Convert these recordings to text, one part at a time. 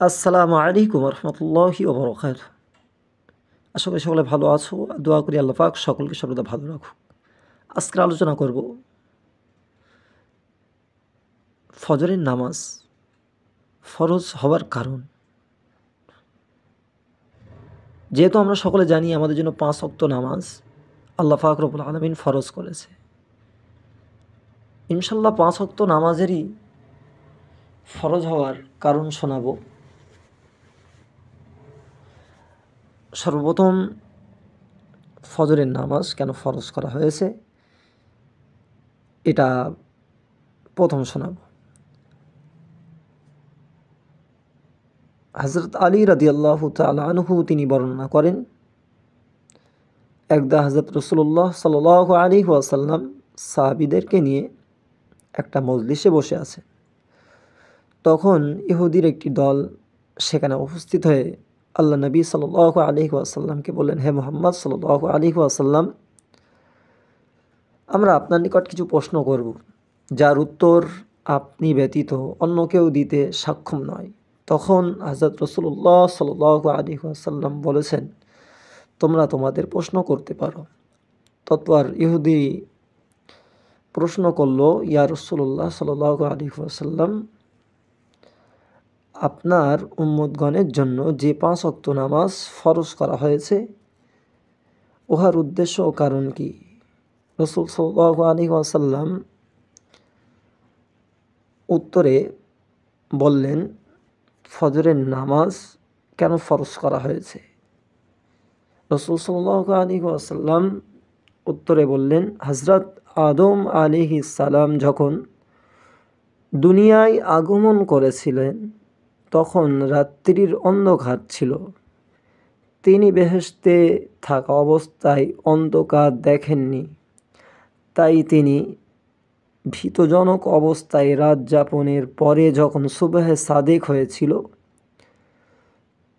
আসসালামু আলাইকুম রহমতুল্লাহি ওবরাকাতুহু। আশা করি সকলে ভালো আছো। দোয়া করি আল্লাহ পাক সকলকে সর্বদা ভালো রাখুক। আজকে আলোচনা করব ফজরের নামাজ ফরজ হওয়ার কারণ। যেহেতু আমরা সকলে জানি আমাদের জন্য 5 ওয়াক্ত নামাজ আল্লাহ পাক রব্বুল আলামিন ফরজ করেছে। ইনশাআল্লাহ 5 ওয়াক্ত নামাজেরই ফরজ হওয়ার কারণ শোনাবো। সর্বপ্রথম ফজরের নামাজ কেন ফরজ করা হয়েছে এটা প্রথম শোনাবো। হযরত আলী রাদিয়াল্লাহু তাআলা আনহু তিনি বর্ণনা করেন, একদা হযরত রাসূলুল্লাহ সাল্লাল্লাহু আলাইহি ওয়াসাল্লাম সাহাবীদেরকে নিয়ে একটা মজলিসে বসে আছে। তখন ইহুদির একটি দল সেখানে উপস্থিত হয়ে আল্লাহ নবী সাল্লাল্লাহু আলাইহি ওয়াসাল্লামকে বললেন, হে মুহাম্মদ সাল্লাল্লাহু আলাইহি ওয়াসাল্লাম, আমরা আপনার নিকট কিছু প্রশ্ন করব যার উত্তর আপনি ব্যতীত অন্য কেউ দিতে সক্ষম নয়। তখন হযরত রাসূলুল্লাহ সাল্লাল্লাহু আলাইহি ওয়াসাল্লাম বলেছেন, তোমরা তোমাদের প্রশ্ন করতে পারো। তৎপর ইহুদি প্রশ্ন করল, ইয়া রাসূলুল্লাহ সাল্লাল্লাহু আলাইহি ওয়াসাল্লাম, আপনার উম্মতগণের জন্য যে 5 ওয়াক্ত নামাজ ফরজ করা হয়েছে উহার উদ্দেশ্য ও কারণ কি? রাসূল সাল্লাল্লাহু আলাইহি ওয়াসাল্লাম উত্তরে বললেন, ফজরের নামাজ কেন ফরজ করা হয়েছে? রাসূল সাল্লাল্লাহু আলাইহি ওয়াসাল্লাম উত্তরে বললেন, হযরত আদম আলাইহিস সালাম যখন দুনিয়ায় আগমন করেছিলেন তখন রাত্রির অন্ধকার ছিল। তিনি বেহেশতে থাকা অবস্থায় অন্ধকার দেখেননি, তাই তিনি ভীতজনক অবস্থায় রাত যাপনের পরে যখন সুবহে সাদেক হয়েছিল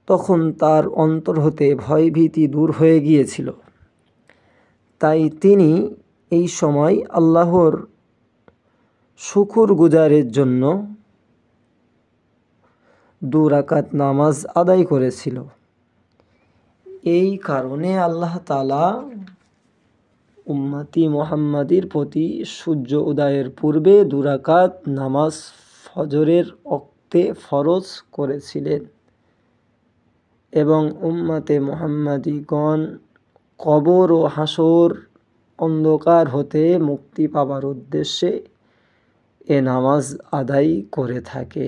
তখন তার অন্তর হতে ভয়ভীতি দূর হয়ে গিয়েছিল। তাই তিনি এই সময় আল্লাহর শুকর গুজারের জন্য 2 রাকাত নামাজ আদায় করেছিল। এই কারণে আল্লাহ তাআলা উম্মতি মুহাম্মাদির প্রতি সূর্য উদয়ের পূর্বে 2 রাকাত নামাজ ফজরের ওক্তে ফরজ করেছিলেন এবং উম্মতে মুহাম্মাদিগণ কবর ও হাসর অন্ধকার হতে মুক্তি পাবার উদ্দেশ্যে এ নামাজ আদায় করে থাকে।